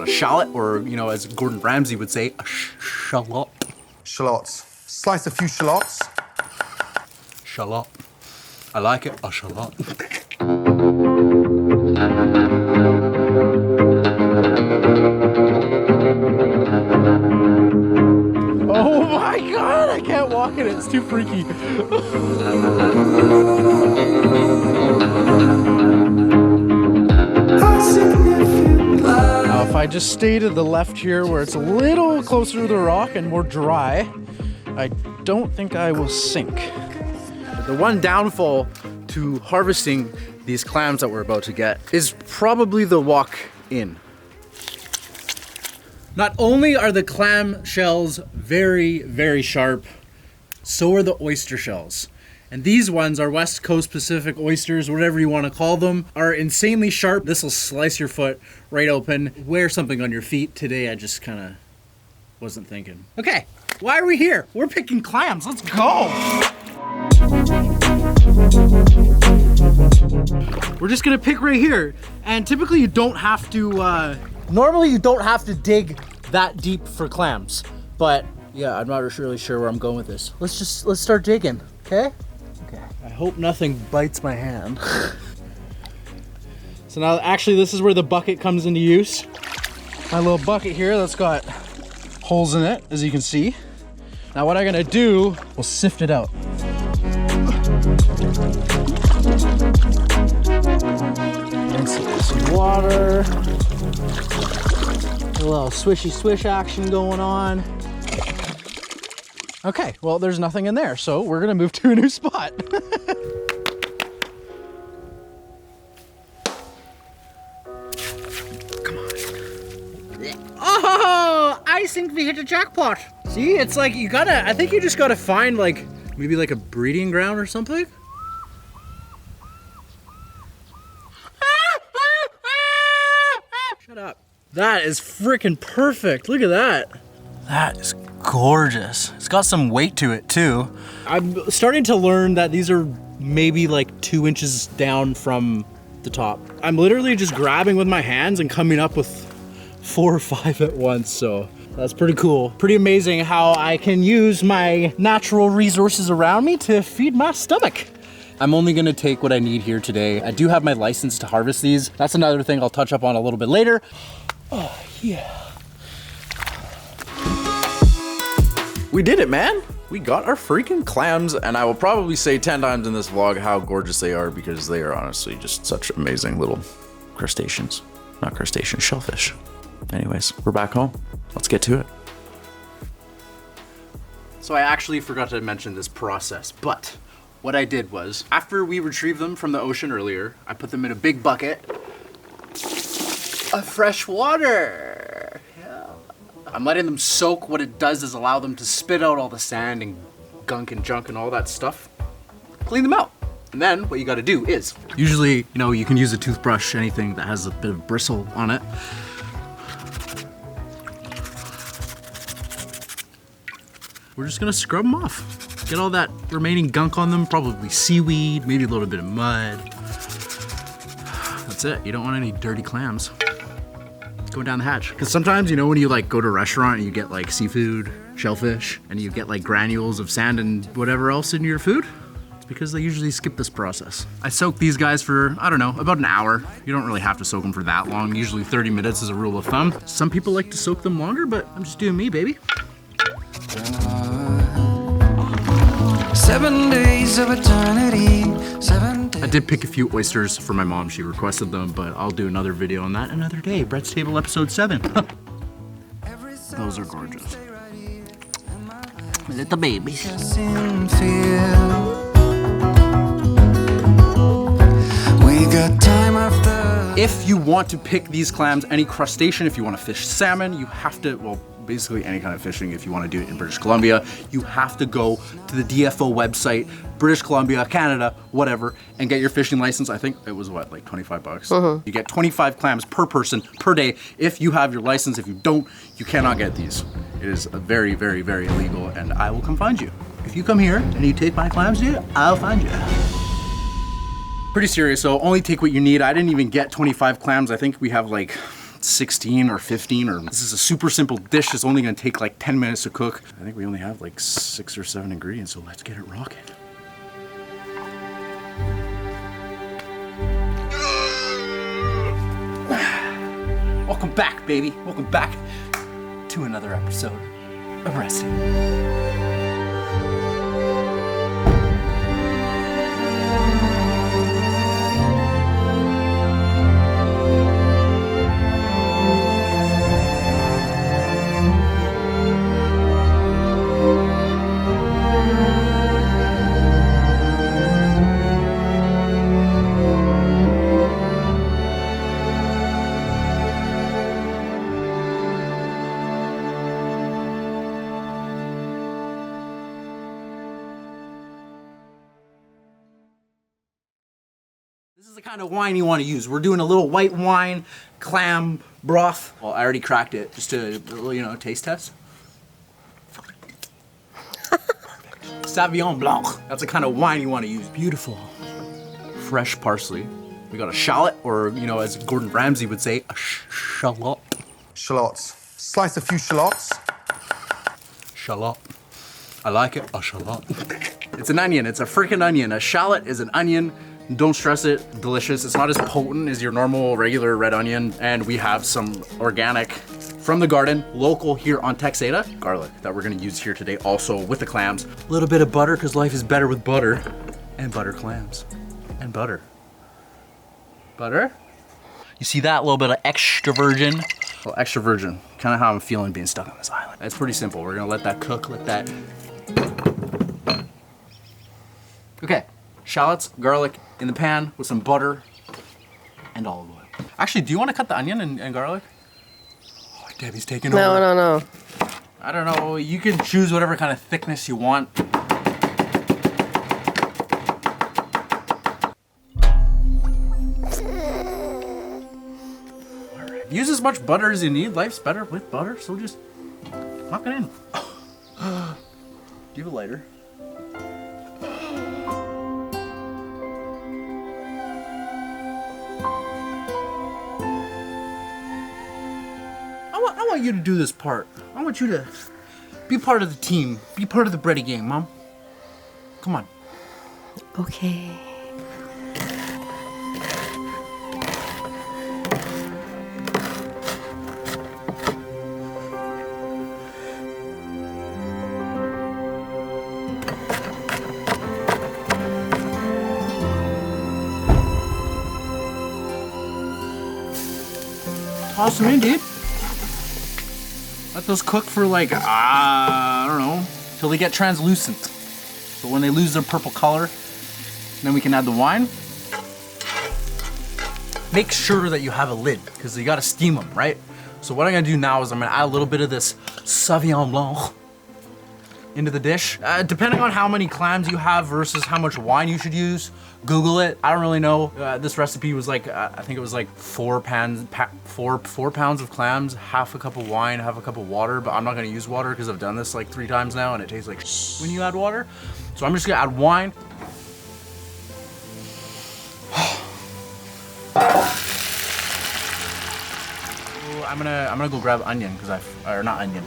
a shallot, or, you know, as Gordon Ramsay would say, a shallot. Shallots. Slice a few shallots. Shallot. I like it, a shallot. Oh my God, I can't walk in it, it's too freaky. Now, if I just stay to the left here where it's a little closer to the rock and more dry, I don't think I will sink. The one downfall to harvesting these clams that we're about to get is probably the walk in. Not only are the clam shells very, very sharp, so are the oyster shells. And these ones are West Coast Pacific oysters, whatever you want to call them, are insanely sharp. This will slice your foot right open. Wear something on your feet. Today I just kind of wasn't thinking. Okay, why are we here? We're picking clams, let's go! We're just gonna pick right here. And typically you don't have to, normally you don't have to dig that deep for clams. But yeah, I'm not really sure where I'm going with this. Let's start digging, okay? Okay. I hope nothing bites my hand. So now actually this is where the bucket comes into use. My little bucket here that's got holes in it, as you can see. Now what I'm gonna do, we'll sift it out. Some water. A little swishy swish action going on. Okay, well there's nothing in there, so we're gonna move to a new spot. Come on. Oh, I think we hit a jackpot. See, it's like you gotta, I think you just gotta find like, maybe like a breeding ground or something. Shut up. That is freaking perfect. Look at that. That is gorgeous. It's got some weight to it too. I'm starting to learn that these are maybe like 2 inches down from the top. I'm literally just grabbing with my hands and coming up with 4 or 5 at once, so that's pretty cool. Pretty amazing how I can use my natural resources around me to feed my stomach. I'm only gonna take what I need here today. I do have my license to harvest these. That's another thing I'll touch up on a little bit later. Oh, yeah. We did it, man. We got our freaking clams, and I will probably say 10 times in this vlog how gorgeous they are, because they are honestly just such amazing little crustaceans. Not crustaceans, shellfish. Anyways, we're back home. Let's get to it. So I actually forgot to mention this process, but what I did was, after we retrieved them from the ocean earlier, I put them in a big bucket of fresh water. Yeah. I'm letting them soak. What it does is allow them to spit out all the sand and gunk and junk and all that stuff. Clean them out. And then what you gotta do is, usually, you know, you can use a toothbrush, anything that has a bit of bristle on it. We're just gonna scrub them off. Get all that remaining gunk on them, probably seaweed, maybe a little bit of mud. That's it, you don't want any dirty clams going down the hatch. Because sometimes, you know, when you like go to a restaurant and you get like seafood, shellfish, and you get like granules of sand and whatever else in your food, it's because they usually skip this process. I soak these guys for, I don't know, about an hour. You don't really have to soak them for that long. Usually 30 minutes is a rule of thumb. Some people like to soak them longer, but I'm just doing me, baby. 7 days of eternity. 7 days. I did pick a few oysters for my mom. She requested them, but I'll do another video on that another day. Brett's Table episode 7. Those are gorgeous. Little babies. We got time after. If you want to pick these clams, any crustacean, if you want to fish salmon, you have to, well, basically any kind of fishing. If you want to do it in British Columbia, you have to go to the DFO website, British Columbia, Canada, whatever, and get your fishing license. I think it was what, like 25 bucks? You get 25 clams per person per day if you have your license. If you don't, you cannot get these. It is very, very, very illegal, and I will come find you. If you come here and you take my clams, dude, I'll find you. Pretty serious, so only take what you need. I didn't even get 25 clams. I think we have like 16 or 15, or this is a super simple dish that's only gonna take like 10 minutes to cook. I think we only have like 6 or 7 ingredients, so let's get it rocking. Welcome back, baby. Welcome back to another episode of Resting. This is the kind of wine you want to use. We're doing a little white wine clam broth. Well, I already cracked it just to, you know, taste test. Perfect. Sauvignon Blanc. That's the kind of wine you want to use. Beautiful. Fresh parsley. We got a shallot, or, you know, as Gordon Ramsay would say, a shallot. Shallots. Slice a few shallots. Shallot. I like it. A shallot. It's an onion. It's a freaking onion. A shallot is an onion. Don't stress it, delicious. It's not as potent as your normal regular red onion. And we have some organic from the garden, local here on Texada, garlic that we're gonna use here today also with the clams. A little bit of butter, because life is better with butter. And butter clams. And butter. Butter? You see that? A little bit of extra virgin. Well, extra virgin. Kind of how I'm feeling being stuck on this island. It's pretty simple. We're gonna let that cook, let that. Okay. Shallots, garlic in the pan with some butter and olive oil. Actually, do you want to cut the onion and garlic? Oh, Debbie's taking over. No. I don't know. You can choose whatever kind of thickness you want. Alright. Use as much butter as you need. Life's better with butter, so just knock it in. Do you have a lighter? I want you to do this part. I want you to be part of the team. Be part of the Bretty gang, Mom. Come on. Okay. Toss them in, dude. Let those cook for like, I don't know, till they get translucent. So when they lose their purple color, then we can add the wine. Make sure that you have a lid, because you gotta steam them, right? So what I'm gonna do now is I'm gonna add a little bit of this Sauvignon Blanc into the dish. Depending on how many clams you have versus how much wine you should use, Google it. I don't really know. This recipe was like, I think it was like 4 pounds of clams, half a cup of wine, half a cup of water, but I'm not gonna use water because I've done this like 3 times now and it tastes like when you add water. So I'm just gonna add wine. I'm gonna go grab onion, or not onion.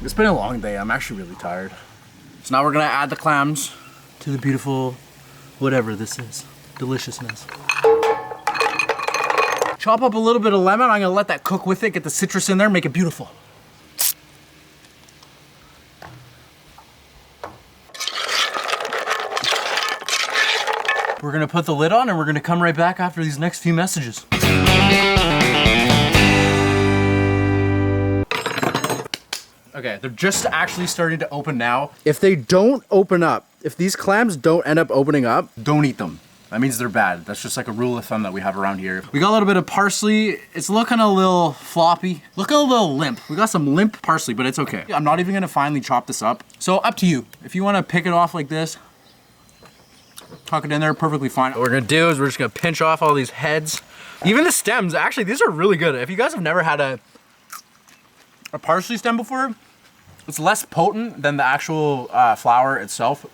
It's been a long day. I'm actually really tired. So now we're gonna add the clams to the beautiful, whatever this is, deliciousness. Chop up a little bit of lemon. I'm gonna let that cook with it, get the citrus in there, make it beautiful. We're gonna put the lid on and we're gonna come right back after these next few messages. Okay, they're just actually starting to open now. If they don't open up, if these clams don't end up opening up, don't eat them. That means they're bad. That's just like a rule of thumb that we have around here. We got a little bit of parsley. It's looking a little floppy, looking a little limp. We got some limp parsley, but it's okay. I'm not even gonna finely chop this up. So up to you. If you wanna pick it off like this, tuck it in there, perfectly fine. What we're gonna do is we're just gonna pinch off all these heads. Even the stems, actually, these are really good. If you guys have never had a parsley stem before, it's less potent than the actual flower itself,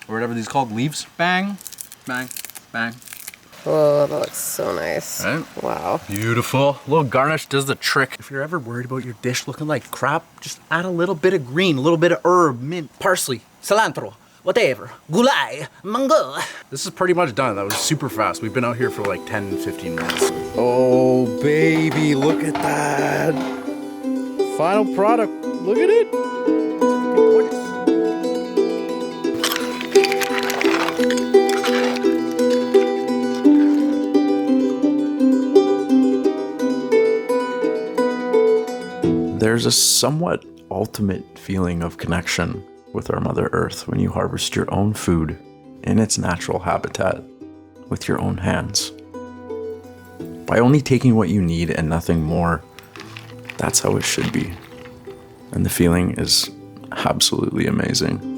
or whatever these called, leaves. Bang, bang, bang. Oh, that looks so nice. Right? Wow. Beautiful. A little garnish does the trick. If you're ever worried about your dish looking like crap, just add a little bit of green, a little bit of herb, mint, parsley, cilantro, whatever. Gulai, mango. This is pretty much done. That was super fast. We've been out here for like 10, 15 minutes. Oh, baby, look at that. Final product. Look at it. There's a somewhat ultimate feeling of connection with our Mother Earth when you harvest your own food in its natural habitat with your own hands. By only taking what you need and nothing more, that's how it should be. And the feeling is absolutely amazing.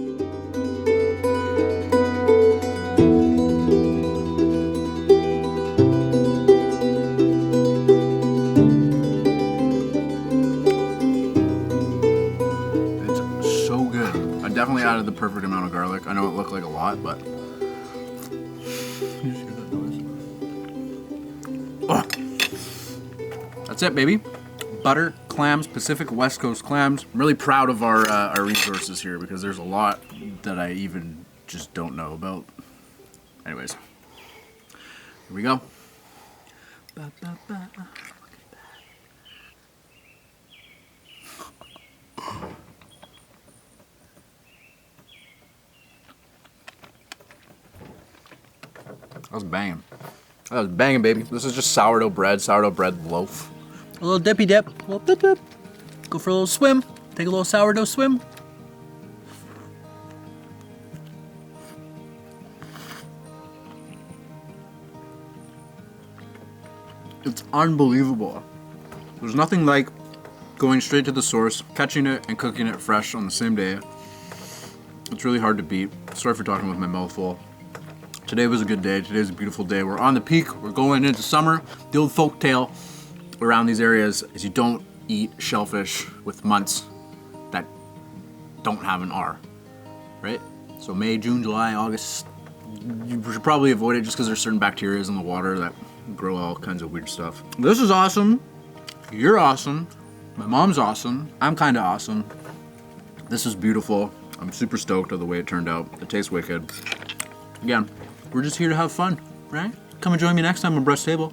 Definitely added the perfect amount of garlic. I know it looked like a lot, but oh. That's it, baby. Butter, clams, Pacific West Coast clams. I'm really proud of our resources here because there's a lot that I even just don't know about. Anyways, here we go. Ba, ba, ba. That was banging. That was banging, baby. This is just sourdough bread loaf. A little dippy dip, a little dip dip. Go for a little swim. Take a little sourdough swim. It's unbelievable. There's nothing like going straight to the source, catching it and cooking it fresh on the same day. It's really hard to beat. Sorry for talking with my mouth full. Today was a good day. Today's a beautiful day. We're on the peak. We're going into summer. The old folk tale around these areas is you don't eat shellfish with months that don't have an R, right? So May, June, July, August, you should probably avoid it just because there's certain bacteria in the water that grow all kinds of weird stuff. This is awesome. You're awesome. My mom's awesome. I'm kind of awesome. This is beautiful. I'm super stoked of the way it turned out. It tastes wicked. Again, we're just here to have fun, right? Come and join me next time on Bret's Table.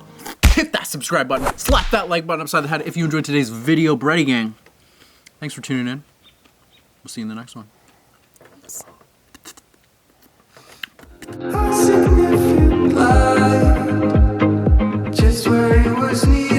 Hit that subscribe button. Slap that like button upside the head if you enjoyed today's video, Bretty Gang. Thanks for tuning in. We'll see you in the next one. Significant light, just where it was needed.